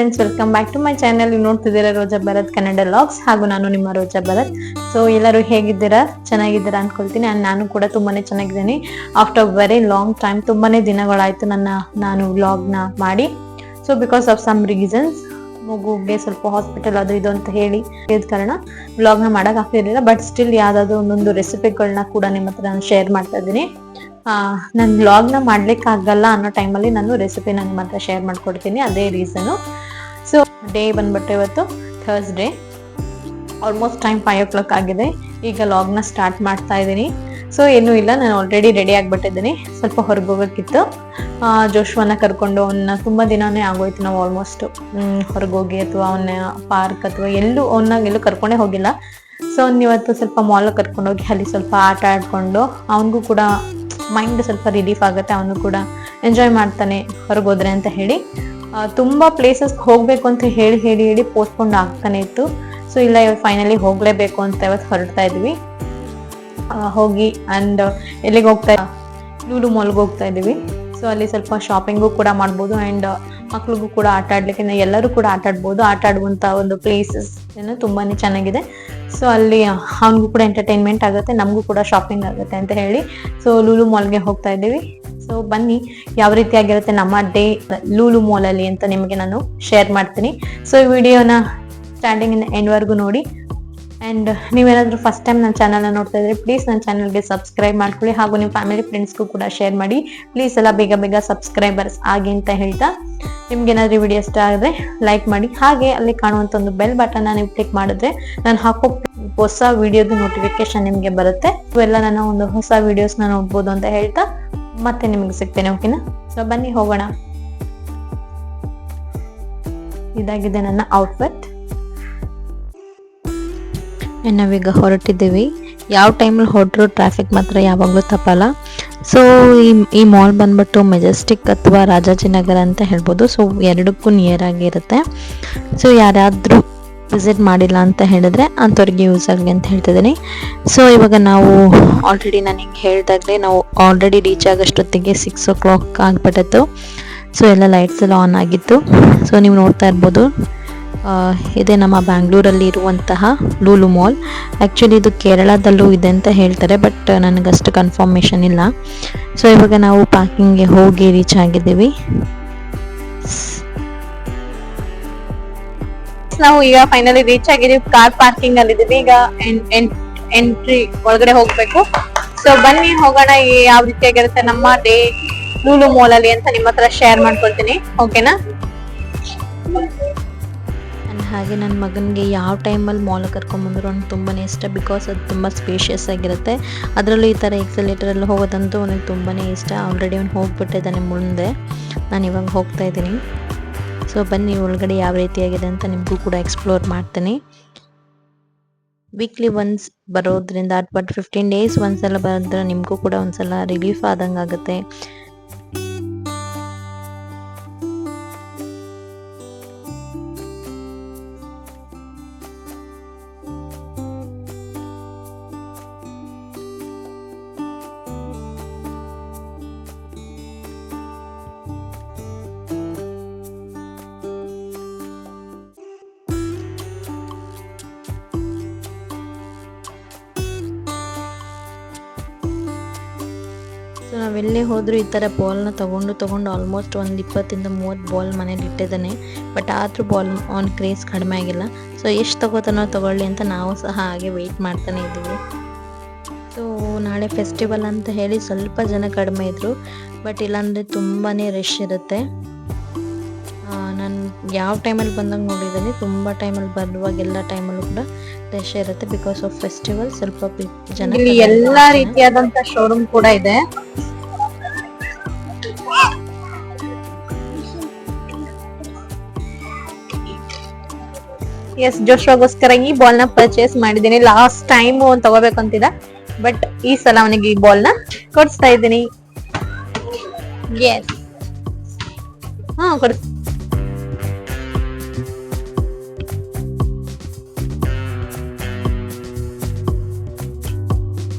Friends, welcome back to my channel. ನೀವು ನೋಡ್ತಿದ್ದೀರಾ ರೋಜಾ Bharat Kannada logs, ಹಾಗೂ ನಾನು ನಿಮ್ಮ ರೋಜಾ ಭರತ್. ಸೊ ಎಲ್ಲರೂ ಹೇಗಿದ್ದೀರಾ? ಚೆನ್ನಾಗಿದ್ದೀರಾ ಅನ್ಕೊಳ್ತೀನಿ. ನಾನು ಕೂಡ ತುಂಬಾನೇ ಚೆನ್ನಾಗಿದ್ದೀನಿ. ಆಫ್ಟರ್ ವೆರಿ ಲಾಂಗ್ ಟೈಮ್, ತುಂಬಾನೇ ದಿನಗಳಾಯ್ತು ನಾನು ವ್ಲಾಗ್ನ ಮಾಡಿ. So because of some reasons, ಮಗುಗೆ ಸ್ವಲ್ಪ ಹಾಸ್ಪಿಟಲ್ ಅದು ಇದು ಅಂತ ಹೇಳಿ ಇದ್ ಕಾರಣ ವ್ಲಾಗ್ನ ಮಾಡಕ್ ಆಗ್ತಿರ್ಲಿಲ್ಲ. ಬಟ್ ಸ್ಟಿಲ್ ಯಾವ್ದಾದ್ರು ಒಂದೊಂದು ರೆಸಿಪಿಗಳನ್ನ ಕೂಡ ನಿಮ್ಮ ಹತ್ರ ನಾನು ಶೇರ್ ಮಾಡ್ತಾ ಇದ್ದೀನಿ. ನಾನು ವ್ಲಾಗ್ನ ಮಾಡ್ಲಿಕ್ಕೆ ಆಗಲ್ಲ ಅನ್ನೋ ಟೈಮಲ್ಲಿ ನಾನು ರೆಸಿಪಿನ ನಿಮ್ಮ ಹತ್ರ ಶೇರ್ ಮಾಡ್ಕೊಡ್ತೀನಿ. ಅದೇ ರೀಸನು. ಸೊ ಡೇ ಬಂದ್ಬಿಟ್ಟು ಇವತ್ತು ಥರ್ಸ್ಡೇ, ಆಲ್ಮೋಸ್ಟ್ ಟೈಮ್ 5 o'clock ಆಗಿದೆ. ಈಗ ವ್ಲಾಗ್ನ ಸ್ಟಾರ್ಟ್ ಮಾಡ್ತಾ ಇದ್ದೀನಿ. ಸೊ ಏನೂ ಇಲ್ಲ, ನಾನು ಆಲ್ರೆಡಿ ರೆಡಿ ಆಗಿಬಿಟ್ಟಿದ್ದೀನಿ. ಸ್ವಲ್ಪ ಹೊರಗೆ ಹೋಗೋಕ್ಕಿತ್ತು. ಜೋಶ್ವನ್ನ ಕರ್ಕೊಂಡು ಅವನ್ನ ತುಂಬ ದಿನಾನೇ ಆಗೋಯ್ತು. ನಾವು ಆಲ್ಮೋಸ್ಟ್ ಹೊರಗೋಗಿ ಅಥವಾ ಅವನ್ನ ಪಾರ್ಕ್ ಅಥವಾ ಎಲ್ಲೂ ಕರ್ಕೊಂಡೇ ಹೋಗಿಲ್ಲ. ಸೊ ಇವತ್ತು ಸ್ವಲ್ಪ ಮಾಲ್ ಕರ್ಕೊಂಡೋಗಿ ಅಲ್ಲಿ ಸ್ವಲ್ಪ ಆಟ ಆಡ್ಕೊಂಡು ಅವನಿಗೂ ಕೂಡ ಮೈಂಡ್ ಸ್ವಲ್ಪ ರಿಲೀಫ್ ಆಗುತ್ತೆ, ಅವನು ಕೂಡ ಎಂಜಾಯ್ ಮಾಡ್ತಾನೆ ಹೊರಗೋದ್ರೆ ಅಂತ ಹೇಳಿ. ತುಂಬ ಪ್ಲೇಸಸ್ ಹೋಗಬೇಕು ಅಂತ ಹೇಳಿ ಪೋಸ್ಟ್ಪೋಂಡ್ ಆಗ್ತಾನೆ ಇತ್ತು. ಸೊ ಇಲ್ಲ, ಇವತ್ತು ಫೈನಲಿ ಹೋಗಲೇಬೇಕು ಅಂತ ಇವತ್ತು ಹೊರಡ್ತಾ ಇದ್ವಿ. ಹೋಗಿ ಅಂಡ್ ಎಲ್ಲಿಗೆ ಹೋಗ್ತಾ ಲೂಲು ಮಾಲ್ಗೆ ಹೋಗ್ತಾ ಇದ್ದೀವಿ. ಸೊ ಅಲ್ಲಿ ಸ್ವಲ್ಪ ಶಾಪಿಂಗು ಕೂಡ ಮಾಡ್ಬೋದು ಆ್ಯಂಡ್ ಮಕ್ಳಿಗೂ ಕೂಡ ಆಟ ಆಡ್ಲಿಕ್ಕೆ, ಎಲ್ಲರೂ ಕೂಡ ಆಟ ಆಡ್ಬೋದು. ಆಟ ಆಡುವಂಥ ಒಂದು ಪ್ಲೇಸಸ್ ಏನೋ ತುಂಬಾ ಚೆನ್ನಾಗಿದೆ. ಸೊ ಅಲ್ಲಿ ಅವ್ನಿಗೂ ಕೂಡ ಎಂಟರ್ಟೈನ್ಮೆಂಟ್ ಆಗುತ್ತೆ, ನಮಗೂ ಕೂಡ ಶಾಪಿಂಗ್ ಆಗುತ್ತೆ ಅಂತ ಹೇಳಿ ಸೊ ಲೂಲು ಮಾಲ್ಗೆ ಹೋಗ್ತಾ ಇದ್ದೀವಿ. ಸೊ ಬನ್ನಿ, ಯಾವ ರೀತಿಯಾಗಿರುತ್ತೆ ನಮ್ಮ ಡೇ ಲೂಲು ಮಾಲಲ್ಲಿ ಅಂತ ನಿಮಗೆ ನಾನು ಶೇರ್ ಮಾಡ್ತೀನಿ. ಸೊ ಈ ವಿಡಿಯೋನ ಸ್ಟಾರ್ಟಿಂಗ್ ಇಂದ ಎಂಡ್ವರೆಗೂ ನೋಡಿ. ಆ್ಯಂಡ್ ನೀವೇನಾದರೂ ಫಸ್ಟ್ ಟೈಮ್ ನನ್ನ ಚಾನಲ್ನ ನೋಡ್ತಾ ಇದ್ರೆ ಪ್ಲೀಸ್ ನನ್ನ ಚಾನಲ್ಗೆ ಸಬ್ಸ್ಕ್ರೈಬ್ ಮಾಡ್ಕೊಳ್ಳಿ, ಹಾಗೂ ನಿಮ್ಮ ಫ್ಯಾಮಿಲಿ ಫ್ರೆಂಡ್ಸ್ಗೂ ಕೂಡ ಶೇರ್ ಮಾಡಿ. ಪ್ಲೀಸ್ ಎಲ್ಲ ಬೇಗ ಸಬ್ಸ್ಕ್ರೈಬರ್ಸ್ ಆಗಿ ಅಂತ ಹೇಳ್ತಾ, ನಿಮ್ಗೆ ಏನಾದರೂ ವಿಡಿಯೋ ಇಷ್ಟ ಆದರೆ ಲೈಕ್ ಮಾಡಿ. ಹಾಗೆ ಅಲ್ಲಿ ಕಾಣುವಂಥ ಒಂದು ಬೆಲ್ ಬಟನ್ನ ನೀವು ಕ್ಲಿಕ್ ಮಾಡಿದ್ರೆ ನಾನು ಹಾಕೋ ಹೊಸ ವಿಡಿಯೋದು ನೋಟಿಫಿಕೇಶನ್ ನಿಮಗೆ ಬರುತ್ತೆ. ಇವೆಲ್ಲ ನನ್ನ ಒಂದು ಹೊಸ ವಿಡಿಯೋಸ್ನ ನೋಡ್ಬೋದು ಅಂತ ಹೇಳ್ತಾ ಮತ್ತೆ ನಿಮಗೆ ಸಿಗ್ತೇನೆ, ಓಕೆನಾ? ಸೊ ಬನ್ನಿ ಹೋಗೋಣ. ಇದಾಗಿದೆ ನನ್ನ ಔಟ್ಫಿಟ್. ನಾವೀಗ ಹೊರಟಿದ್ದೀವಿ. ಯಾವ ಟೈಮಲ್ಲಿ ಹೊರಟರು ಟ್ರಾಫಿಕ್ ಮಾತ್ರ ಯಾವಾಗಲೂ ತಪ್ಪಲ್ಲ. ಸೊ ಈ ಮಾಲ್ ಬಂದ್ಬಿಟ್ಟು ಮೆಜೆಸ್ಟಿಕ್ ಅಥವಾ ರಾಜಾಜಿನಗರ ಅಂತ ಹೇಳ್ಬೋದು. ಸೊ ಎರಡಕ್ಕೂ ನಿಯರ್ ಆಗಿರುತ್ತೆ. ಸೊ ಯಾರಾದರೂ ವಿಸಿಟ್ ಮಾಡಿಲ್ಲ ಅಂತ ಹೇಳಿದ್ರೆ ಅಂಥವ್ರಿಗೆ ಯೂಸ್ ಆಗಲಿ ಅಂತ ಹೇಳ್ತಿದ್ದೀನಿ. ಸೊ ಇವಾಗ ನಾವು ಆಲ್ರೆಡಿ ನಾನು ಹಿಂಗೆ ಹೇಳಿದಾಗಲೇ ನಾವು ಆಲ್ರೆಡಿ ರೀಚ್ ಆಗೋಷ್ಟೊತ್ತಿಗೆ 6 o'clock ಆಗಿಬಿಟ್ಟಿತ್ತು. ಸೊ ಎಲ್ಲ ಲೈಟ್ಸ್ ಎಲ್ಲ ಆನ್ ಆಗಿತ್ತು. ಸೊ ನೀವು ನೋಡ್ತಾ ಇರ್ಬೋದು, ಇದೇ ನಮ್ಮ ಬ್ಯಾಂಗ್ಳೂರಲ್ಲಿ ಇರುವಂತಹ ಲೂಲು ಮಾಲ್. ಆ್ಯಕ್ಚುಲಿ ಇದು ಕೇರಳದಲ್ಲೂ ಇದೆ ಅಂತ ಹೇಳ್ತಾರೆ, ಬಟ್ ನನಗಷ್ಟು ಕನ್ಫರ್ಮೇಷನ್ ಇಲ್ಲ. ಸೊ ಇವಾಗ ನಾವು ಪಾರ್ಕಿಂಗ್ಗೆ ಹೋಗಿ ರೀಚ್ ಆಗಿದ್ದೀವಿ. ನಾವು ಈಗ ಫೈನಲಿ ರೀಚ್ ಆಗಿದ್ದೀವಿ. ಕಾರ್ ಪಾರ್ಕಿಂಗ್ ಅಲ್ಲಿ ಇದ್ದೀವಿ. ಈಗ ಎಂಟ್ರಿ ಒಳಗಡೆ ಹೋಗ್ಬೇಕು. ಸೊ ಬನ್ನಿ ಹೋಗೋಣ. ಯಾವ ರೀತಿಯಾಗಿರುತ್ತೆ ನಮ್ಮ ಡೇ ಲೂಲು ಮಾಲ್ ಅಲ್ಲಿ ಅಂತ ನಿಮ್ಮ ಹತ್ರ ಶೇರ್ ಮಾಡ್ಕೊಳ್ತೀನಿ, ಓಕೆನಾ? ಹಾಗೆ ನನ್ನ ಮಗನಿಗೆ ಯಾವ ಟೈಮಲ್ಲಿ ಮಾಲ್ ಕರ್ಕೊಂಬಂದ್ರು ಅವ್ನಿಗೆ ತುಂಬಾ ಇಷ್ಟ. ಬಿಕಾಸ್ ಅದು ತುಂಬ ಸ್ಪೇಷಿಯಸ್ ಆಗಿರುತ್ತೆ. ಅದರಲ್ಲೂ ಈ ಥರ ಎಕ್ಸಲೇಟರಲ್ಲಿ ಹೋಗೋದಂತೂ ಅವನಿಗೆ ತುಂಬಾ ಇಷ್ಟ. ಆಲ್ರೆಡಿ ಅವ್ನು ಹೋಗ್ಬಿಟ್ಟಿದ್ದಾನೆ ಮುಂದೆ, ನಾನು ಇವಾಗ ಹೋಗ್ತಾ ಇದ್ದೀನಿ. ಸೊ ಬನ್ನಿ, ಒಳಗಡೆ ಯಾವ ರೀತಿಯಾಗಿದೆ ಅಂತ ನಿಮಗೂ ಕೂಡ ಎಕ್ಸ್ಪ್ಲೋರ್ ಮಾಡ್ತೀನಿ. ವೀಕ್ಲಿ ಒನ್ಸ್ ಬರೋದ್ರಿಂದ ಬಟ್ 15 days ಒಂದ್ಸಲ ಬರೋದ್ರೆ ನಿಮಗೂ ಕೂಡ ಒಂದ್ಸಲ ರಿಲೀಫ್ ಆದಂಗೆ ಆಗುತ್ತೆ. ಸೊ ನಾವೆಲ್ಲೇ ಹೋದರೂ ಈ ಥರ ಬಾಲ್ನ ತೊಗೊಂಡು ಆಲ್ಮೋಸ್ಟ್ ಒಂದು 20-30 ಬಾಲ್ ಮನೇಲಿ ಇಟ್ಟಿದ್ದಾನೆ. ಬಟ್ ಆದರೂ ಬಾಲ್ ಅವ್ನ ಕ್ರೇಜ್ ಕಡಿಮೆ ಆಗಿಲ್ಲ. ಸೊ ಎಷ್ಟು ತಗೊಳ್ಳಿ ಅಂತ ನಾವು ಸಹ ಹಾಗೆ ವೆಯ್ಟ್ ಮಾಡ್ತಾನೆ ಇದ್ದೀವಿ. ಸೊ ನಾಳೆ ಫೆಸ್ಟಿವಲ್ ಅಂತ ಹೇಳಿ ಸ್ವಲ್ಪ ಜನ ಕಡಿಮೆ ಇದ್ದರು, ಬಟ್ ಇಲ್ಲಾಂದರೆ ತುಂಬಾ ರಶ್ ಇರುತ್ತೆ. ನಾನು ಯಾವ ಟೈಮಲ್ಲಿ ಬಂದಂಗೆ ನೋಡಿದ್ದೀನಿ, ತುಂಬ ಟೈಮಲ್ಲಿ ಬರುವಾಗ ಎಲ್ಲ ಟೈಮಲ್ಲೂ ಕೂಡ ರಶ್ ಇರುತ್ತೆ. ಬಿಕಾಸ್ ಆಫ್ ಫೆಸ್ಟಿವಲ್ ಸ್ವಲ್ಪ ಜನ. ಇಲ್ಲಿ ಎಲ್ಲ ರೀತಿಯಾದಂಥ ಶೋರೂಮ್ ಕೂಡ ಇದೆ. ಎಸ್, ಜೋಶ್ವಾಗೋಸ್ಕರ ಈ ಬಾಲ್ನ ಪರ್ಚೇಸ್ ಮಾಡಿದ್ದೀನಿ. ಲಾಸ್ಟ್ ಟೈಮ್ ಅವ್ನು ತಗೋಬೇಕಂತಿದ್ದ, ಬಟ್ ಈ ಸಲ ಅವನಿಗೆ ಈ ಬಾಲ್ನ ಕೊಡಿಸ್ತಾ ಇದ್ದೀನಿ. ಎಸ್, ಕೊಡಿಸ್.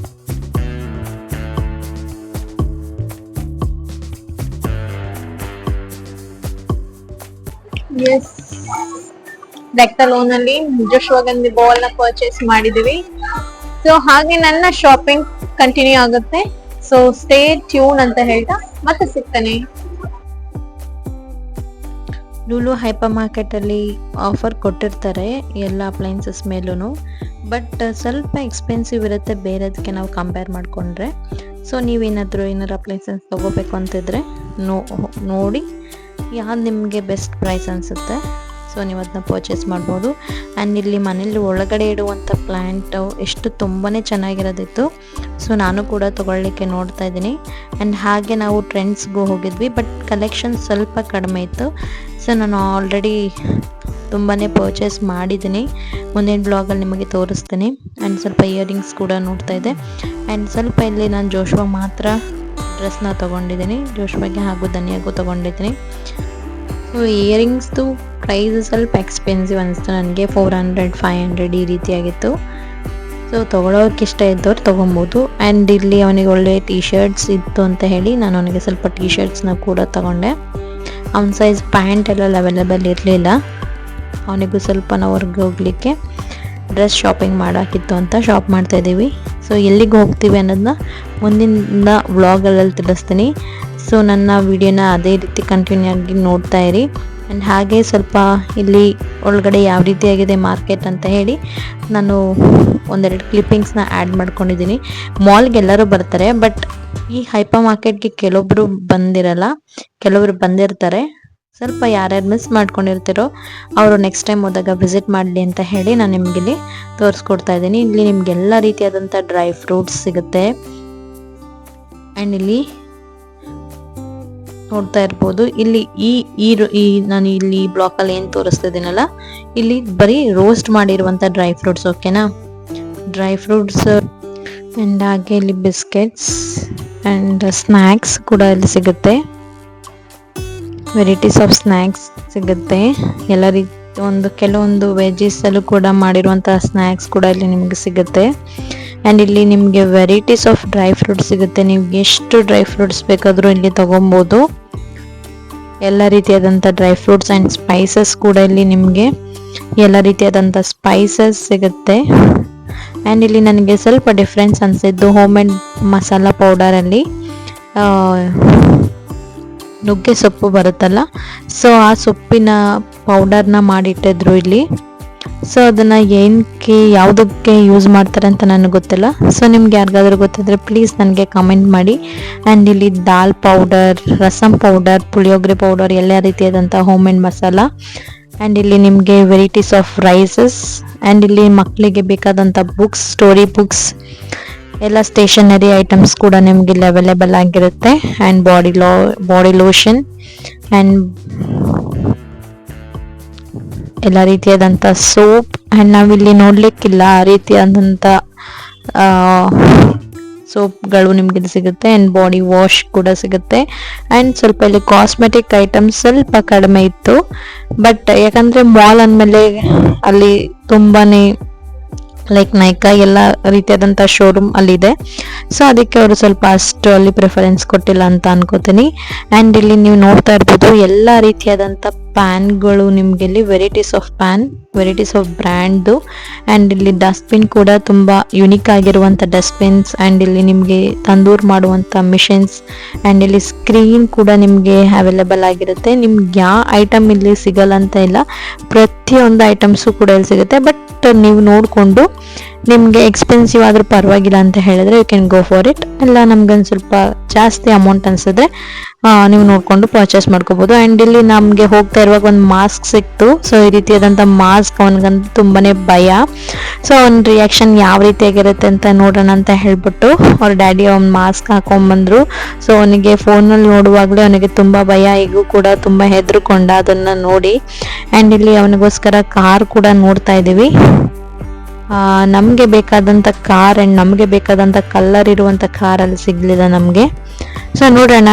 ಎಸ್, ಡೆಕ್ಟಲೋನ್ ಅಲ್ಲಿ ಜೋಶ್ವಾಗಂಧಿ ಬಾಲ್ ನ ಪರ್ಚೇಸ್ ಮಾಡಿದೀವಿ. ಸೊ ಹಾಗೆ ನನ್ನ ಶಾಪಿಂಗ್ ಕಂಟಿನ್ಯೂ ಆಗುತ್ತೆ. ಸೊ ಸ್ಟೇ ಟ್ಯೂನ್ ಅಂತ ಹೇಳ್ತಾ ಮತ್ತೆ ಸಿಗ್ತಾನೆ. ಲೂಲು ಹೈಪರ್ ಮಾರ್ಕೆಟ್ ಅಲ್ಲಿ ಆಫರ್ ಕೊಟ್ಟಿರ್ತಾರೆ ಎಲ್ಲ ಅಪ್ಲೈನ್ಸಸ್ ಮೇಲೂ, ಬಟ್ ಸ್ವಲ್ಪ ಎಕ್ಸ್ಪೆನ್ಸಿವ್ ಇರುತ್ತೆ ಬೇರೆದಕ್ಕೆ ನಾವು ಕಂಪೇರ್ ಮಾಡಿಕೊಂಡ್ರೆ. ಸೊ ನೀವೇನಾದರೂ ಏನಾದ್ರು ಅಪ್ಲೈನ್ಸಸ್ ತೊಗೋಬೇಕು ಅಂತಿದ್ರೆ ನೋಡಿ ಯಾವ್ದು ನಿಮಗೆ ಬೆಸ್ಟ್ ಪ್ರೈಸ್ ಅನಿಸುತ್ತೆ, ಸೊ ನೀವು ಅದನ್ನ ಪರ್ಚೇಸ್ ಮಾಡ್ಬೋದು. ಆ್ಯಂಡ್ ಇಲ್ಲಿ ಮನೇಲಿ ಒಳಗಡೆ ಇಡುವಂಥ ಪ್ಲ್ಯಾಂಟ್ ಎಷ್ಟು ತುಂಬಾ ಚೆನ್ನಾಗಿರೋದಿತ್ತು. ಸೊ ನಾನು ಕೂಡ ತೊಗೊಳ್ಳಿಕ್ಕೆ ನೋಡ್ತಾ ಇದ್ದೀನಿ. ಆ್ಯಂಡ್ ಹಾಗೆ ನಾವು ಟ್ರೆಂಡ್ಸ್ಗೂ ಹೋಗಿದ್ವಿ, ಬಟ್ ಕಲೆಕ್ಷನ್ ಸ್ವಲ್ಪ ಕಡಿಮೆ ಇತ್ತು. ಸೊ ನಾನು ಆಲ್ರೆಡಿ ತುಂಬಾ ಪರ್ಚೇಸ್ ಮಾಡಿದ್ದೀನಿ, ಮುಂದಿನ ಬ್ಲಾಗಲ್ಲಿ ನಿಮಗೆ ತೋರಿಸ್ತೀನಿ. ಆ್ಯಂಡ್ ಸ್ವಲ್ಪ ಇಯರಿಂಗ್ಸ್ ಕೂಡ ನೋಡ್ತಾ ಇದ್ದೆ. ಆ್ಯಂಡ್ ಸ್ವಲ್ಪ ಇಲ್ಲಿ ನಾನು ಜೋಶ್ವಾ ಮಾತ್ರ ಡ್ರೆಸ್ನ ತೊಗೊಂಡಿದ್ದೀನಿ, ಜೋಶ್ವಾಗೆ ಹಾಗೂ ಧನಿಯಾಗೂ ತೊಗೊಂಡಿದ್ದೀನಿ. ಸೊ ಇಯರಿಂಗ್ಸ್ದು ಪ್ರೈಸ್ ಸ್ವಲ್ಪ ಎಕ್ಸ್ಪೆನ್ಸಿವ್ ಅನಿಸ್ತು ನನಗೆ, 400-500 ಈ ರೀತಿಯಾಗಿತ್ತು. ಸೊ ತೊಗೊಳೋಕೆ ಇಷ್ಟ ಇದ್ದವ್ರು ತೊಗೊಬೋದು. ಆ್ಯಂಡ್ ಇಲ್ಲಿ ಅವನಿಗೆ ಒಳ್ಳೆ ಟೀ ಶರ್ಟ್ಸ್ ಇತ್ತು ಅಂತ ಹೇಳಿ ನಾನು ಅವನಿಗೆ ಸ್ವಲ್ಪ ಟೀ ಶರ್ಟ್ಸ್ನ ಕೂಡ ತೊಗೊಂಡೆ. ಅವನ ಸೈಜ್ ಪ್ಯಾಂಟ್ ಎಲ್ಲ ಅವೈಲೇಬಲ್ ಇರಲಿಲ್ಲ, ಅವನಿಗೂ ಸ್ವಲ್ಪ ನಾವು ಹೊರಗೆ ಹೋಗಲಿಕ್ಕೆ ಡ್ರೆಸ್ ಶಾಪಿಂಗ್ ಮಾಡೋಕ್ಕಿತ್ತು ಅಂತ ಶಾಪ್ ಮಾಡ್ತಾಯಿದ್ದೀವಿ. ಸೊ ಎಲ್ಲಿಗೆ ಹೋಗ್ತೀವಿ ಅನ್ನೋದನ್ನ ಮುಂದಿನ ವ್ಲಾಗಲ್ಲಿ ತಿಳಿಸ್ತೀನಿ. ಸೊ ನನ್ನ ವಿಡಿಯೋನ ಅದೇ ರೀತಿ ಕಂಟಿನ್ಯೂ ಆಗಿ ನೋಡ್ತಾ ಇರಿ. ಆ್ಯಂಡ್ ಹಾಗೆ ಸ್ವಲ್ಪ ಇಲ್ಲಿ ಒಳಗಡೆ ಯಾವ ರೀತಿಯಾಗಿದೆ ಮಾರ್ಕೆಟ್ ಅಂತ ಹೇಳಿ ನಾನು ಒಂದೆರಡು ಕ್ಲಿಪ್ಪಿಂಗ್ಸ್ನ ಆ್ಯಡ್ ಮಾಡ್ಕೊಂಡಿದ್ದೀನಿ. ಮಾಲ್ಗೆ ಎಲ್ಲರೂ ಬರ್ತಾರೆ, ಬಟ್ ಈ ಹೈಪರ್ ಮಾರ್ಕೆಟ್ಗೆ ಕೆಲವೊಬ್ಬರು ಬಂದಿರಲ್ಲ, ಕೆಲವೊಬ್ರು ಬಂದಿರ್ತಾರೆ. ಸ್ವಲ್ಪ ಯಾರ್ಯಾರು ಮಿಸ್ ಮಾಡ್ಕೊಂಡಿರ್ತೀರೋ ಅವರು ನೆಕ್ಸ್ಟ್ ಟೈಮ್ ಹೋದಾಗ ವಿಸಿಟ್ ಮಾಡಲಿ ಅಂತ ಹೇಳಿ ನಾನು ನಿಮಗಿಲ್ಲಿ ತೋರಿಸ್ಕೊಡ್ತಾ ಇದ್ದೀನಿ. ಇಲ್ಲಿ ನಿಮಗೆಲ್ಲ ರೀತಿಯಾದಂಥ ಡ್ರೈ ಫ್ರೂಟ್ಸ್ ಸಿಗುತ್ತೆ. ಆ್ಯಂಡ್ ಇಲ್ಲಿ ನೋಡ್ತಾ ಇರ್ಬೋದು, ಇಲ್ಲಿ ಈ ನಾನು ಇಲ್ಲಿ ಬ್ಲಾಕಲ್ಲಿ ಏನು ತೋರಿಸ್ತಾ ಇದ್ದೀನಲ್ಲ, ಇಲ್ಲಿ ಬರೀ ರೋಸ್ಟ್ ಮಾಡಿರುವಂಥ ಡ್ರೈ ಫ್ರೂಟ್ಸ್, ಓಕೆನಾ, ಡ್ರೈ ಫ್ರೂಟ್ಸ್. ಆ್ಯಂಡ್ ಹಾಗೆ ಇಲ್ಲಿ ಬಿಸ್ಕೆಟ್ಸ್ ಆ್ಯಂಡ್ ಸ್ನ್ಯಾಕ್ಸ್ ಕೂಡ ಇಲ್ಲಿ ಸಿಗುತ್ತೆ, ವೆರೈಟೀಸ್ ಆಫ್ ಸ್ನ್ಯಾಕ್ಸ್ ಸಿಗುತ್ತೆ. ಎಲ್ಲ ರೀತಿ ಕೆಲವೊಂದು ವೆಜ್ಜೀಸಲ್ಲೂ ಕೂಡ ಮಾಡಿರುವಂಥ ಸ್ನ್ಯಾಕ್ಸ್ ಕೂಡ ಇಲ್ಲಿ ನಿಮಗೆ ಸಿಗುತ್ತೆ. ಆ್ಯಂಡ್ ಇಲ್ಲಿ ನಿಮಗೆ ವೆರೈಟೀಸ್ ಆಫ್ ಡ್ರೈ ಫ್ರೂಟ್ಸ್ ಸಿಗುತ್ತೆ, ನಿಮ್ಗೆ ಎಷ್ಟು ಡ್ರೈ ಫ್ರೂಟ್ಸ್ ಬೇಕಾದರೂ ಇಲ್ಲಿ ತೊಗೊಬೋದು. ಎಲ್ಲ ರೀತಿಯಾದಂಥ ಡ್ರೈ ಫ್ರೂಟ್ಸ್ ಆ್ಯಂಡ್ ಸ್ಪೈಸಸ್ ಕೂಡ ಇಲ್ಲಿ ನಿಮಗೆ ಎಲ್ಲ ರೀತಿಯಾದಂಥ ಸ್ಪೈಸಸ್ ಸಿಗುತ್ತೆ. ಆ್ಯಂಡ್ ಇಲ್ಲಿ ನನಗೆ ಸ್ವಲ್ಪ ಡಿಫ್ರೆನ್ಸ್ ಅನಿಸಿದ್ದು ಹೋಮ್ ಮೇಡ್ ಮಸಾಲ ಪೌಡರಲ್ಲಿ ನುಗ್ಗೆ ಸೊಪ್ಪು ಬರುತ್ತಲ್ಲ, ಸೊ ಆ ಸೊಪ್ಪಿನ ಪೌಡರ್ನ ಮಾಡಿಟ್ಟಿದ್ರು ಇಲ್ಲಿ. ಸೊ ಅದನ್ನು ಏನಕ್ಕೆ ಯಾವುದಕ್ಕೆ ಯೂಸ್ ಮಾಡ್ತಾರೆ ಅಂತ ನನಗೆ ಗೊತ್ತಿಲ್ಲ. ಸೊ ನಿಮ್ಗೆ ಯಾರಿಗಾದ್ರೂ ಗೊತ್ತಿದ್ರೆ ಪ್ಲೀಸ್ ನನಗೆ ಕಮೆಂಟ್ ಮಾಡಿ. ಆ್ಯಂಡ್ ಇಲ್ಲಿ dal powder, rasam powder, puliyogare powder, ಎಲ್ಲ ರೀತಿಯಾದಂಥ ಹೋಮ್ ಮೇಡ್ ಮಸಾಲ. ಆ್ಯಂಡ್ ಇಲ್ಲಿ ನಿಮಗೆ ವೆರೈಟೀಸ್ ಆಫ್ ರೈಸಸ್. ಆ್ಯಂಡ್ ಇಲ್ಲಿ ಮಕ್ಕಳಿಗೆ ಬೇಕಾದಂಥ ಬುಕ್ಸ್, ಸ್ಟೋರಿ ಬುಕ್ಸ್, ಎಲ್ಲ ಸ್ಟೇಷನರಿ ಐಟಮ್ಸ್ ಕೂಡ ನಿಮ್ಗೆ ಇಲ್ಲಿ ಅವೈಲೇಬಲ್ ಆಗಿರುತ್ತೆ. ಆ್ಯಂಡ್ ಬಾಡಿ ಲೋಷನ್ ಆ್ಯಂಡ್ ಎಲ್ಲ ರೀತಿಯಾದಂಥ ಸೋಪ್. ಆ್ಯಂಡ್ ನಾವಿಲ್ಲಿ ನೋಡ್ಲಿಕ್ಕಿಲ್ಲ ಆ ರೀತಿಯಾದಂಥ ಸೋಪ್ಗಳು ನಿಮ್ಗೆ ಸಿಗುತ್ತೆ. ಆ್ಯಂಡ್ ಬಾಡಿ ವಾಶ್ ಕೂಡ ಸಿಗುತ್ತೆ. ಆ್ಯಂಡ್ ಸ್ವಲ್ಪ ಇಲ್ಲಿ ಕಾಸ್ಮೆಟಿಕ್ ಐಟಮ್ಸ್ ಸ್ವಲ್ಪ ಕಡಿಮೆ ಇತ್ತು, ಬಟ್ ಯಾಕಂದರೆ ಮಾಲ್ ಅಂದಮೇಲೆ ಅಲ್ಲಿ ತುಂಬಾ ಲೈಕ್ ನೈಕಾ ಎಲ್ಲ ರೀತಿಯಾದಂಥ ಶೋರೂಮ್ ಅಲ್ಲಿದೆ. ಸೊ ಅದಕ್ಕೆ ಅವರು ಸ್ವಲ್ಪ ಅಷ್ಟು ಅಲ್ಲಿ ಪ್ರಿಫರೆನ್ಸ್ ಕೊಟ್ಟಿಲ್ಲ ಅಂತ ಅನ್ಕೋತೀನಿ. ಆ್ಯಂಡ್ ಇಲ್ಲಿ ನೀವು ನೋಡ್ತಾ ಇರ್ಬೋದು ಎಲ್ಲ ರೀತಿಯಾದಂಥ ಪ್ಯಾನ್ಗಳು ನಿಮಗೆ ಇಲ್ಲಿ varieties of pan, varieties of ಬ್ರ್ಯಾಂಡ್ದು. ಆ್ಯಂಡ್ ಇಲ್ಲಿ ಡಸ್ಟ್ಬಿನ್ ಕೂಡ ತುಂಬ ಯುನಿಕ್ ಆಗಿರುವಂಥ ಡಸ್ಟ್ಬಿನ್ಸ್. ಆ್ಯಂಡ್ ಇಲ್ಲಿ ನಿಮಗೆ ತಂದೂರ್ ಮಾಡುವಂಥ ಮಿಷಿನ್ಸ್. ಆ್ಯಂಡ್ ಇಲ್ಲಿ ಸ್ಕ್ರೀನ್ ಕೂಡ ನಿಮಗೆ ಅವೈಲೇಬಲ್ ಆಗಿರುತ್ತೆ. ನಿಮ್ಗೆ ಯಾವ ಐಟಮ್ ಇಲ್ಲಿ ಸಿಗಲ್ಲ ಅಂತ ಇಲ್ಲ, ಪ್ರತಿಯೊಂದು ಐಟಮ್ಸು ಕೂಡ ಇಲ್ಲಿ ಸಿಗುತ್ತೆ. ಬಟ್ ನೀವು ನೋಡಿಕೊಂಡು ನಿಮಗೆ ಎಕ್ಸ್ಪೆನ್ಸಿವ್ ಆದರೂ ಪರವಾಗಿಲ್ಲ ಅಂತ ಹೇಳಿದ್ರೆ you can go for it. ಇಲ್ಲ ನಮ್ಗೊಂದು ಸ್ವಲ್ಪ ಜಾಸ್ತಿ ಅಮೌಂಟ್ ಅನಿಸಿದ್ರೆ ನೀವು ನೋಡಿಕೊಂಡು ಪರ್ಚೇಸ್ ಮಾಡ್ಕೋಬೋದು. ಆ್ಯಂಡ್ ಇಲ್ಲಿ ನಮಗೆ ಹೋಗ್ತಾ ಇರುವಾಗ ಒಂದು ಮಾಸ್ಕ್ ಸಿಕ್ತು. ಸೊ ಈ ರೀತಿಯಾದಂಥ ಮಾಸ್ಕ್ ಅವನಿಗಂತೂ ತುಂಬಾ ಭಯ. ಸೊ ಅವನ ರಿಯಾಕ್ಷನ್ ಯಾವ ರೀತಿಯಾಗಿರುತ್ತೆ ಅಂತ ನೋಡೋಣ ಅಂತ ಹೇಳ್ಬಿಟ್ಟು ಅವ್ರ ಡ್ಯಾಡಿ ಅವ್ನ ಮಾಸ್ಕ್ ಹಾಕೊಂಡ್ಬಂದ್ರು. ಸೊ ಅವನಿಗೆ ಫೋನಲ್ಲಿ ನೋಡುವಾಗಲೂ ಅವನಿಗೆ ತುಂಬ ಭಯ, ಈಗೂ ಕೂಡ ತುಂಬ ಹೆದರ್ಕೊಂಡ ಅದನ್ನು ನೋಡಿ. ಆ್ಯಂಡ್ ಇಲ್ಲಿ ಅವನಿಗೋಸ್ಕರ ಕಾರ್ ಕೂಡ ನೋಡ್ತಾ ಇದ್ದೀವಿ. ನಮಗೆ ಬೇಕಾದಂಥ ಕಾರ್ ಆ್ಯಂಡ್ ನಮಗೆ ಬೇಕಾದಂಥ ಕಲರ್ ಇರುವಂಥ ಕಾರಲ್ಲಿ ಸಿಗಲಿಲ್ಲ ನಮಗೆ. ಸೊ ನೋಡೋಣ,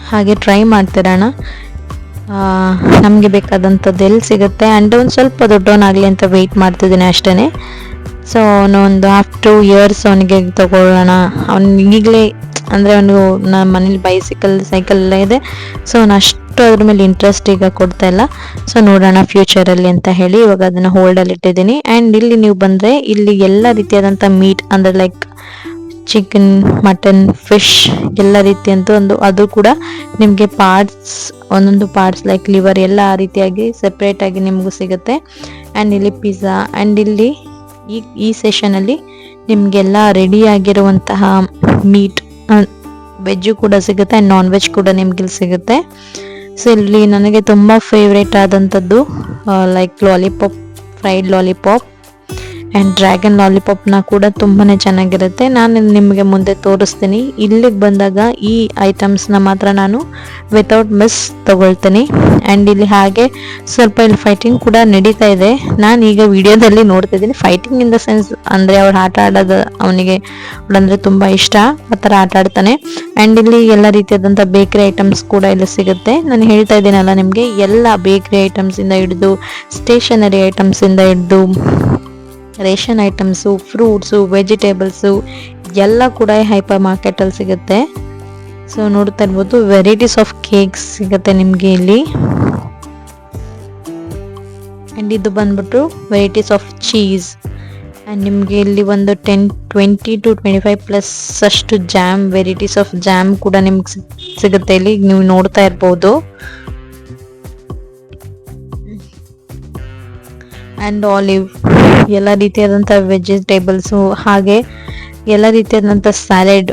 ಹಾಗೆ ಟ್ರೈ ಮಾಡ್ತಿರೋಣ ನಮಗೆ ಬೇಕಾದಂಥದ್ದು ಎಲ್ಲಿ ಸಿಗುತ್ತೆ. ಆ್ಯಂಡ್ ಒಂದು ಸ್ವಲ್ಪ ದೊಡ್ಡವನಾಗಲಿ ಅಂತ ವೆಯ್ಟ್ ಮಾಡ್ತಿದ್ದೀನಿ ಅಷ್ಟೇ. ಸೊ ಅವನು ಒಂದು 1.5-2 years ಅವನಿಗೆ ತಗೊಳ್ಳೋಣ. ಅವನು ಈಗಲೇ ಅಂದರೆ ಅವನು ನಮ್ಮ ಮನೇಲಿ ಸೈಕಲ್ ಎಲ್ಲ ಇದೆ. ಸೊ ಅವನು ಅಷ್ಟು ಅಷ್ಟು ಅದ್ರ ಮೇಲೆ ಇಂಟ್ರೆಸ್ಟ್ ಈಗ ಕೊಡ್ತಾ ಇಲ್ಲ. ಸೊ ನೋಡೋಣ ಫ್ಯೂಚರಲ್ಲಿ ಅಂತ ಹೇಳಿ ಇವಾಗ ಅದನ್ನು ಹೋಲ್ಡಲ್ಲಿ ಇಟ್ಟಿದ್ದೀನಿ. ಆ್ಯಂಡ್ ಇಲ್ಲಿ ನೀವು ಬಂದರೆ ಇಲ್ಲಿ ಎಲ್ಲ ರೀತಿಯಾದಂಥ ಮೀಟ್ ಅಂದರೆ ಲೈಕ್ ಚಿಕನ್, ಮಟನ್, ಫಿಶ್ ಎಲ್ಲ ರೀತಿಯಂತೂ ಅದು ಕೂಡ ನಿಮಗೆ ಪಾರ್ಟ್ಸ್, ಒಂದೊಂದು ಪಾರ್ಟ್ಸ್ ಲೈಕ್ ಲಿವರ್ ಎಲ್ಲ ಆ ರೀತಿಯಾಗಿ ಸೆಪ್ರೇಟಾಗಿ ನಿಮಗೂ ಸಿಗುತ್ತೆ. ಆ್ಯಂಡ್ ಇಲ್ಲಿ ಪಿಜ್ಜಾ, ಆ್ಯಂಡ್ ಇಲ್ಲಿ ಈ ಸೆಷನಲ್ಲಿ ನಿಮಗೆಲ್ಲ ರೆಡಿ ಆಗಿರುವಂತಹ ಮೀಟ್, ವೆಜ್ಜು ಕೂಡ ಸಿಗುತ್ತೆ ಆ್ಯಂಡ್ ನಾನ್ ವೆಜ್ ಕೂಡ ನಿಮ್ಗೆ ಸಿಗುತ್ತೆ. ಸೊ ಇಲ್ಲಿ ನನಗೆ ತುಂಬ ಫೇವ್ರೇಟ್ ಆದಂಥದ್ದು like lollipop, fried lollipop and dragon ಲಾಲಿಪಾಪ್ನ ಕೂಡ ತುಂಬಾ ಚೆನ್ನಾಗಿರುತ್ತೆ. ನಾನು ನಿಮಗೆ ಮುಂದೆ ತೋರಿಸ್ತೀನಿ. ಇಲ್ಲಿಗೆ ಬಂದಾಗ ಈ ಐಟಮ್ಸ್ನ ಮಾತ್ರ ನಾನು ವಿತೌಟ್ ಮಿಸ್ ತೊಗೊಳ್ತೀನಿ. ಆ್ಯಂಡ್ ಇಲ್ಲಿ ಹಾಗೆ ಸ್ವಲ್ಪ ಇಲ್ಲಿ ಫೈಟಿಂಗ್ ಕೂಡ ನಡೀತಾ ಇದೆ. ನಾನು ಈಗ ವಿಡಿಯೋದಲ್ಲಿ ನೋಡ್ತಿದ್ದೀನಿ. ಫೈಟಿಂಗ್ ಇನ್ ದ ಸೆನ್ಸ್ ಅಂದರೆ ಅವ್ರು ಆಟ ಆಡೋದು, ಅವನಿಗೆ ಅವಳಂದರೆ ತುಂಬ ಇಷ್ಟ, ಆ ಥರ ಆಟ ಆಡ್ತಾನೆ. ಆ್ಯಂಡ್ ಇಲ್ಲಿ ಎಲ್ಲ ರೀತಿಯಾದಂಥ ಬೇಕ್ರಿ ಐಟಮ್ಸ್ ಕೂಡ ಇಲ್ಲಿ ಸಿಗುತ್ತೆ. ನಾನು ಹೇಳ್ತಾ ಇದ್ದೀನಲ್ಲ ನಿಮಗೆ, ಎಲ್ಲ ಬೇಕ್ರಿ ಐಟಮ್ಸಿಂದ ಹಿಡಿದು ಸ್ಟೇಷನರಿ ಐಟಮ್ಸಿಂದ ಹಿಡಿದು ರೇಷನ್ ಐಟಮ್ಸು, ಫ್ರೂಟ್ಸು, ವೆಜಿಟೇಬಲ್ಸು ಎಲ್ಲ ಕೂಡ ಹೈಪರ್ ಮಾರ್ಕೆಟಲ್ಲಿ ಸಿಗುತ್ತೆ. ಸೊ ನೋಡ್ತಾ ಇರ್ಬೋದು, ವೆರೈಟೀಸ್ ಆಫ್ ಕೇಕ್ಸ್ ಸಿಗುತ್ತೆ ನಿಮಗೆ ಇಲ್ಲಿ. ಆ್ಯಂಡ್ ಇದು ಬಂದ್ಬಿಟ್ಟು ವೆರೈಟೀಸ್ ಆಫ್ ಚೀಸ್. ಆ್ಯಂಡ್ ನಿಮಗೆ ಇಲ್ಲಿ ಒಂದು 20 to 25+ ಅಷ್ಟು ಜಾಮ್, ವೆರೈಟೀಸ್ ಆಫ್ ಜಾಮ್ ಕೂಡ ನಿಮ್ಗೆ ಸಿಗುತ್ತೆ ಇಲ್ಲಿ, ನೀವು ನೋಡ್ತಾ ಇರ್ಬೋದು. ಆ್ಯಂಡ್ ಆಲಿವ್, ಎಲ್ಲ ರೀತಿಯಾದಂಥ ವೆಜಿಟೇಬಲ್ಸು, ಹಾಗೆ ಎಲ್ಲ ರೀತಿಯಾದಂಥ ಸ್ಯಾಲೆಡ್,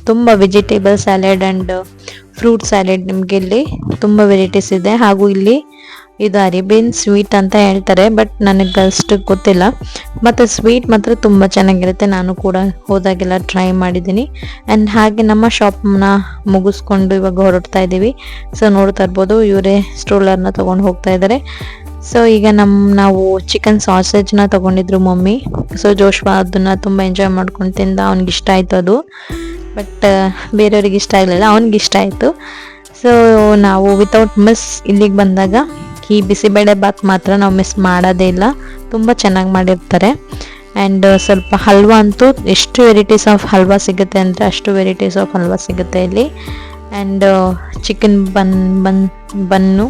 ತುಂಬ vegetable salad and fruit salad ನಿಮಗೆ ಇಲ್ಲಿ ತುಂಬ ವೆರೈಟೀಸ್ ಇದೆ. ಹಾಗೂ ಇಲ್ಲಿ ಇದು ಅರೇಬಿಯನ್ ಸ್ವೀಟ್ ಅಂತ ಹೇಳ್ತಾರೆ, ಬಟ್ ನನಗೆ ಅಷ್ಟು ಗೊತ್ತಿಲ್ಲ. ಮತ್ತು ಸ್ವೀಟ್ ಮಾತ್ರ ತುಂಬ ಚೆನ್ನಾಗಿರುತ್ತೆ, ನಾನು ಕೂಡ ಹೋದಾಗೆಲ್ಲ ಟ್ರೈ ಮಾಡಿದ್ದೀನಿ. ಆ್ಯಂಡ್ ಹಾಗೆ ನಮ್ಮ ಶಾಪ್ನ ಮುಗಿಸ್ಕೊಂಡು ಇವಾಗ ಹೊರಡ್ತಾ ಇದ್ದೀವಿ. ಸೊ ನೋಡ್ತಾ ಇರ್ಬೋದು, ಇವರೇ ಸ್ಟ್ರೋಲರ್ನ ತೊಗೊಂಡು ಹೋಗ್ತಾ ಇದ್ದಾರೆ. ಸೊ ಈಗ ನಾವು ಚಿಕನ್ ಸಾಸೇಜ್ನ ತೊಗೊಂಡಿದ್ರು ಮಮ್ಮಿ. ಸೊ ಜೋಶ್ವಾ ಅದನ್ನು ತುಂಬ ಎಂಜಾಯ್ ಮಾಡ್ಕೊಂಡು ತಿಂದ, ಅವ್ನಿಗೆ ಇಷ್ಟ ಆಯಿತು ಅದು. ಬಟ್ ಬೇರೆಯವ್ರಿಗೆ ಇಷ್ಟ ಆಗಲಿಲ್ಲ, ಅವ್ನಿಗೆ ಇಷ್ಟ ಆಯಿತು. ಸೊ ನಾವು ವಿತೌಟ್ ಮಿಸ್ ಇಲ್ಲಿಗೆ ಬಂದಾಗ ಈ ಬಿಸಿಬೇಳೆ ಬಾತ್ ಮಾತ್ರ ನಾವು ಮಿಸ್ ಮಾಡೋದೇ ಇಲ್ಲ, ತುಂಬ ಚೆನ್ನಾಗಿ ಮಾಡಿರ್ತಾರೆ. ಆ್ಯಂಡ್ ಸ್ವಲ್ಪ ಹಲ್ವಾ ಅಂತೂ ಎಷ್ಟು ವೆರೈಟೀಸ್ ಆಫ್ ಹಲ್ವಾ ಸಿಗುತ್ತೆ ಅಂದರೆ ಅಷ್ಟು ವೆರೈಟೀಸ್ ಆಫ್ ಹಲ್ವಾ ಸಿಗುತ್ತೆ ಇಲ್ಲಿ. And chicken bun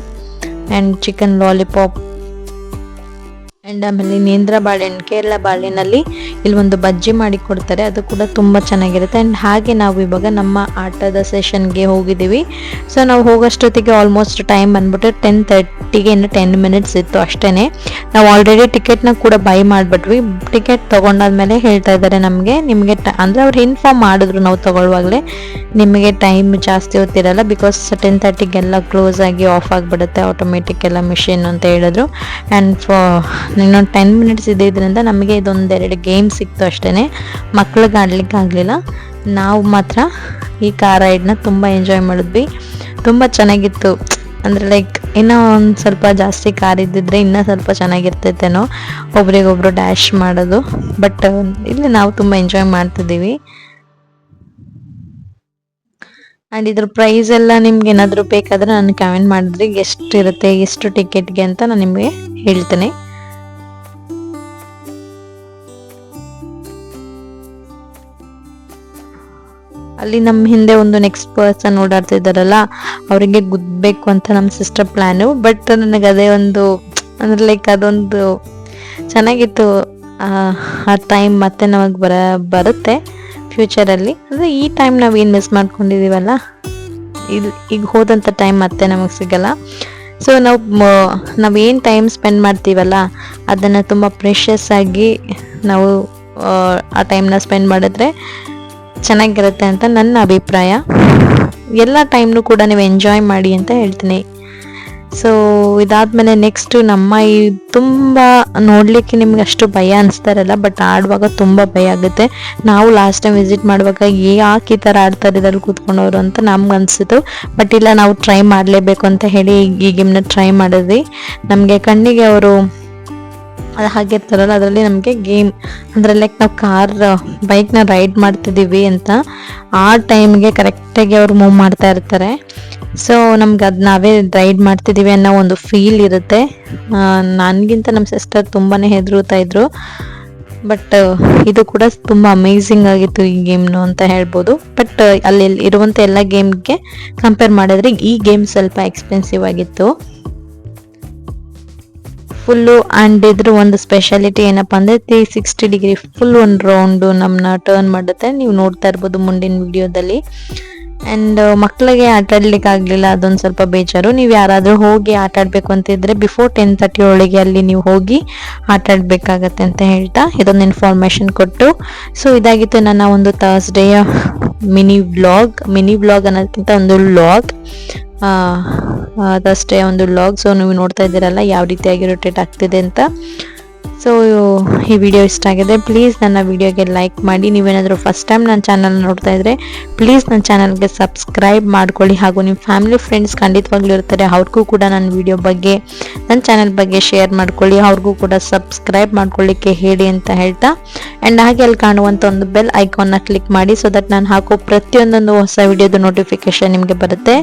and chicken lollipop, and ಆಮೇಲೆ ನೇಂದ್ರ ಬಾಳೆಹಣ್ಣು, ಕೇರಳ ಬಾಳೆಹಣ್ಣಲ್ಲಿ ಇಲ್ಲಿ ಒಂದು ಬಜ್ಜಿ ಮಾಡಿ ಕೊಡ್ತಾರೆ, ಅದು ಕೂಡ ತುಂಬ ಚೆನ್ನಾಗಿರುತ್ತೆ. ಆ್ಯಂಡ್ ಹಾಗೆ ನಾವು ಇವಾಗ ನಮ್ಮ ಆಟದ ಸೆಷನ್ಗೆ ಹೋಗಿದ್ದೀವಿ. ಸೊ ನಾವು ಹೋಗೋಷ್ಟೊತ್ತಿಗೆ ಆಲ್ಮೋಸ್ಟ್ ಟೈಮ್ ಬಂದ್ಬಿಟ್ಟು 10:30ಗೆ, ಇನ್ನು 10 ಮಿನಿಟ್ಸ್ ಇತ್ತು ಅಷ್ಟೇ. ನಾವು ಆಲ್ರೆಡಿ ಟಿಕೆಟ್ನ ಕೂಡ ಬೈ ಮಾಡಿಬಿಟ್ವಿ. ಟಿಕೆಟ್ ತೊಗೊಂಡಾದ್ಮೇಲೆ ಹೇಳ್ತಾ ಇದ್ದಾರೆ ನಿಮಗೆ ಅಂದರೆ ಅವ್ರು ಇನ್ಫಾರ್ಮ್ ಮಾಡಿದ್ರು ನಾವು ತೊಗೊಳ್ಳುವಾಗಲೇ, ನಿಮಗೆ ಟೈಮ್ ಜಾಸ್ತಿ ಹೊತ್ತಿರಲ್ಲ, ಬಿಕಾಸ್ 10:30ಗೆಲ್ಲ ಕ್ಲೋಸ್ ಆಗಿ ಆಫ್ ಆಗಿಬಿಡುತ್ತೆ ಆಟೋಮೆಟಿಕ್ ಎಲ್ಲ ಮಿಷಿನ್ ಅಂತ ಹೇಳಿದ್ರು. ಆ್ಯಂಡ್ ಇನ್ನೊಂದು 10 ಮಿನಿಟ್ಸ್ ಇದ್ದಿದ್ದರಿಂದ ನಮಗೆ ಇದೊಂದೆರಡು ಗೇಮ್ ಸಿಕ್ತು ಅಷ್ಟೇ, ಮಕ್ಳಿಗೆ ಆಡ್ಲಿಕ್ಕೆ ಆಗಲಿಲ್ಲ. ನಾವು ಮಾತ್ರ ಈ ಕಾರ್ ರೈಡ್ನ ತುಂಬ ಎಂಜಾಯ್ ಮಾಡಿದ್ವಿ, ತುಂಬ ಚೆನ್ನಾಗಿತ್ತು. ಅಂದರೆ ಲೈಕ್ ಇನ್ನೂ ಒಂದು ಸ್ವಲ್ಪ ಜಾಸ್ತಿ ಕಾರ್ ಇದ್ದಿದ್ರೆ ಇನ್ನೂ ಸ್ವಲ್ಪ ಚೆನ್ನಾಗಿರ್ತೈತೇನೋ ಒಬ್ರಿಗೊಬ್ರು ಡ್ಯಾಶ್ ಮಾಡೋದು. ಬಟ್ ಇಲ್ಲಿ ನಾವು ತುಂಬ ಎಂಜಾಯ್ ಮಾಡ್ತಿದ್ದೀವಿ. ಆ್ಯಂಡ್ ಇದ್ರ ಪ್ರೈಸ್ ಎಲ್ಲ ನಿಮ್ಗೆ ಏನಾದರೂ ಬೇಕಾದರೆ ನಾನು ಕಮೆಂಟ್ ಮಾಡಿದ್ರಿ, ಎಷ್ಟಿರುತ್ತೆ, ಎಷ್ಟು ಟಿಕೆಟ್ಗೆ ಅಂತ ನಾನು ನಿಮಗೆ ಹೇಳ್ತೇನೆ. ಅಲ್ಲಿ ನಮ್ಮ ಹಿಂದೆ ಒಂದು ನೆಕ್ಸ್ಟ್ ಪರ್ಸನ್ ಓಡಾಡ್ತಿದ್ದಾರಲ್ಲ, ಅವರಿಗೆ ಗುದ್ದಬೇಕು ಅಂತ ನಮ್ಮ ಸಿಸ್ಟರ್ ಪ್ಲ್ಯಾನು. ಬಟ್ ನನಗೆ ಅದೇ ಒಂದು ಅಂದ್ರೆ ಲೈಕ್ ಅದೊಂದು ಚೆನ್ನಾಗಿತ್ತು. ಆ ಟೈಮ್ ಮತ್ತೆ ನಮಗೆ ಬರುತ್ತೆ ಫ್ಯೂಚರಲ್ಲಿ. ಅಂದರೆ ಈ ಟೈಮ್ ನಾವು ಏನು ಮಿಸ್ ಮಾಡ್ಕೊಂಡಿದ್ದೀವಲ್ಲ, ಈಗ ಹೋದಂಥ ಟೈಮ್ ಮತ್ತೆ ನಮಗೆ ಸಿಗಲ್ಲ. ಸೊ ನಾವೇನು ಟೈಮ್ ಸ್ಪೆಂಡ್ ಮಾಡ್ತೀವಲ್ಲ ಅದನ್ನು ತುಂಬ ಪ್ರೆಷಸ್ ಆಗಿ ನಾವು ಆ ಟೈಮ್ನ ಸ್ಪೆಂಡ್ ಮಾಡಿದ್ರೆ ಚೆನ್ನಾಗಿರುತ್ತೆ ಅಂತ ನನ್ನ ಅಭಿಪ್ರಾಯ. ಎಲ್ಲ ಟೈಮ್ನು ಕೂಡ ನೀವು ಎಂಜಾಯ್ ಮಾಡಿ ಅಂತ ಹೇಳ್ತೀನಿ. ಸೊ ಇದಾದ್ಮೇಲೆ ನೆಕ್ಸ್ಟು ನಮ್ಮ ಈ ತುಂಬ ನೋಡಲಿಕ್ಕೆ ನಿಮ್ಗೆ ಅಷ್ಟು ಭಯ ಅನಿಸ್ತಾ ಇರಲ್ಲ, ಬಟ್ ಆಡುವಾಗ ತುಂಬ ಭಯ ಆಗುತ್ತೆ. ನಾವು ಲಾಸ್ಟ್ ಟೈಮ್ ವಿಸಿಟ್ ಮಾಡುವಾಗ ಯಾಕೆ ಈ ಥರ ಆಡ್ತಾರೆ ಇದ್ರಲ್ಲಿ ಕೂತ್ಕೊಂಡವರು ಅಂತ ನಮ್ಗೆ ಅನಿಸಿತು. ಬಟ್ ಇಲ್ಲ, ನಾವು ಟ್ರೈ ಮಾಡಲೇಬೇಕು ಅಂತ ಹೇಳಿ ಈ ಗೇಮ್ನ ಟ್ರೈ ಮಾಡಿದ್ವಿ. ನಮಗೆ ಕಣ್ಣಿಗೆ ಅವರು ಅದು ಹಾಗಿರ್ತಾರಲ್ಲ, ಅದರಲ್ಲಿ ನಮಗೆ ಗೇಮ್ ಅಂದರೆ ಲೈಕ್ ನಾವು ಬೈಕ್ನ ರೈಡ್ ಮಾಡ್ತಿದ್ದೀವಿ ಅಂತ ಆ ಟೈಮ್ಗೆ ಕರೆಕ್ಟಾಗಿ ಅವ್ರು ಮೂವ್ ಮಾಡ್ತಾ ಇರ್ತಾರೆ. ಸೊ ನಮ್ಗೆ ಅದು ನಾವೇ ರೈಡ್ ಮಾಡ್ತಿದ್ದೀವಿ ಅನ್ನೋ ಒಂದು ಫೀಲ್ ಇರುತ್ತೆ. ನನಗಿಂತ ನಮ್ಮ ಸಿಸ್ಟರ್ ತುಂಬಾ ಹೆದರುತ್ತಾ ಇದ್ರು. ಬಟ್ ಇದು ಕೂಡ ತುಂಬ ಅಮೇಝಿಂಗ್ ಆಗಿತ್ತು ಈ ಗೇಮ್ನು ಅಂತ ಹೇಳ್ಬೋದು. ಬಟ್ ಅಲ್ಲಿ ಇರುವಂಥ ಎಲ್ಲ ಗೇಮ್ಗೆ ಕಂಪೇರ್ ಮಾಡಿದ್ರೆ ಈ ಗೇಮ್ ಸ್ವಲ್ಪ ಎಕ್ಸ್ಪೆನ್ಸಿವ್ ಆಗಿತ್ತು ಫುಲ್ಲು. ಆ್ಯಂಡ್ ಇದ್ರ ಒಂದು ಸ್ಪೆಷಾಲಿಟಿ ಏನಪ್ಪ ಅಂದರೆ 360 ಡಿಗ್ರಿ ಫುಲ್ ಒಂದು ರೌಂಡು ನಮ್ಮನ್ನ ಟರ್ನ್ ಮಾಡುತ್ತೆ. ನೀವು ನೋಡ್ತಾ ಇರ್ಬೋದು ಮುಂದಿನ ವಿಡಿಯೋದಲ್ಲಿ. ಆ್ಯಂಡ್ ಮಕ್ಕಳಿಗೆ ಆಟ ಆಡ್ಲಿಕ್ಕೆ ಆಗಲಿಲ್ಲ, ಅದೊಂದು ಸ್ವಲ್ಪ ಬೇಜಾರು. ನೀವು ಯಾರಾದರೂ ಹೋಗಿ ಆಟ ಆಡಬೇಕು ಅಂತಿದ್ರೆ ಬಿಫೋರ್ 10:30 ಒಳಗೆ ಅಲ್ಲಿ ನೀವು ಹೋಗಿ ಆಟ ಆಡಬೇಕಾಗತ್ತೆ ಅಂತ ಹೇಳ್ತಾ ಇದೊಂದು ಇನ್ಫಾರ್ಮೇಷನ್ ಕೊಟ್ಟು. ಸೊ ಇದಾಗಿತ್ತು ನನ್ನ ಒಂದು ಥರ್ಸ್ಡೇಯ ಮಿನಿ ವ್ಲಾಗ್ ಅನ್ನೋದಕ್ಕಿಂತ ಒಂದು ವ್ಲಾಗ್, ಅದಷ್ಟೇ ಒಂದು ವ್ಲಾಗ್. ಸೊ ನೀವು ನೋಡ್ತಾ ಇದ್ದೀರಲ್ಲ ಯಾವ ರೀತಿಯಾಗಿ ರೊಟೇಟ್ ಆಗ್ತಿದೆ ಅಂತ. ಸೊ ಈ ವಿಡಿಯೋ ಇಷ್ಟ ಆಗಿದೆ, ಪ್ಲೀಸ್ ನನ್ನ ವಿಡಿಯೋಗೆ ಲೈಕ್ ಮಾಡಿ. ನೀವೇನಾದರೂ ಫಸ್ಟ್ ಟೈಮ್ ನನ್ನ ಚಾನಲ್ ನೋಡ್ತಾ ಇದ್ರೆ ಪ್ಲೀಸ್ ನನ್ನ ಚಾನಲ್ಗೆ ಸಬ್ಸ್ಕ್ರೈಬ್ ಮಾಡ್ಕೊಳ್ಳಿ. ಹಾಗೂ ನಿಮ್ಮ ಫ್ಯಾಮಿಲಿ ಫ್ರೆಂಡ್ಸ್ ಖಂಡಿತವಾಗ್ಲೂ ಇರ್ತಾರೆ, ಅವ್ರಿಗೂ ಕೂಡ ನನ್ನ ವಿಡಿಯೋ ಬಗ್ಗೆ ನನ್ನ ಚಾನಲ್ ಬಗ್ಗೆ ಶೇರ್ ಮಾಡ್ಕೊಳ್ಳಿ, ಅವ್ರಿಗೂ ಕೂಡ ಸಬ್ಸ್ಕ್ರೈಬ್ ಮಾಡ್ಕೊಳ್ಳಿಕ್ಕೆ ಹೇಳಿ ಅಂತ ಹೇಳ್ತಾ. ಆ್ಯಂಡ್ ಹಾಗೆ ಅಲ್ಲಿ ಕಾಣುವಂಥ ಒಂದು ಬೆಲ್ ಐಕಾನ್ನ ಕ್ಲಿಕ್ ಮಾಡಿ, ಸೊ ದಟ್ ನಾನು ಹಾಕೋ ಪ್ರತಿಯೊಂದೊಂದು ಹೊಸ ವಿಡಿಯೋದು ನೋಟಿಫಿಕೇಶನ್ ನಿಮಗೆ ಬರುತ್ತೆ.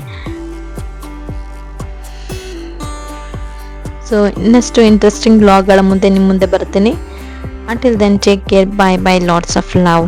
ಸೊ ಇನ್ನಷ್ಟು ಇಂಟ್ರೆಸ್ಟಿಂಗ್ ವ್ಲಾಗ್ಗಳ ಮುಂದೆ ನಿಮ್ಮ ಮುಂದೆ ಬರ್ತೀನಿ. Until then take care, bye bye, lots of love.